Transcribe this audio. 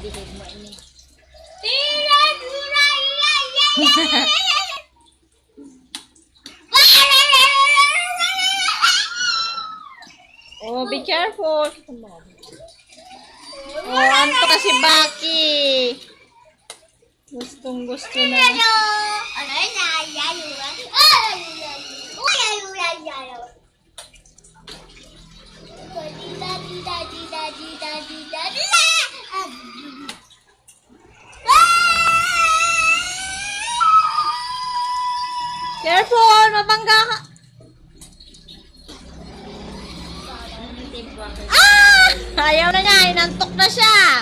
gilid mo ini. Oh, be careful. Oh, anto kasi Baki. Gustong gusto na. Careful, mabangga ka. Ah! Ayaw na niya, inantok na siya.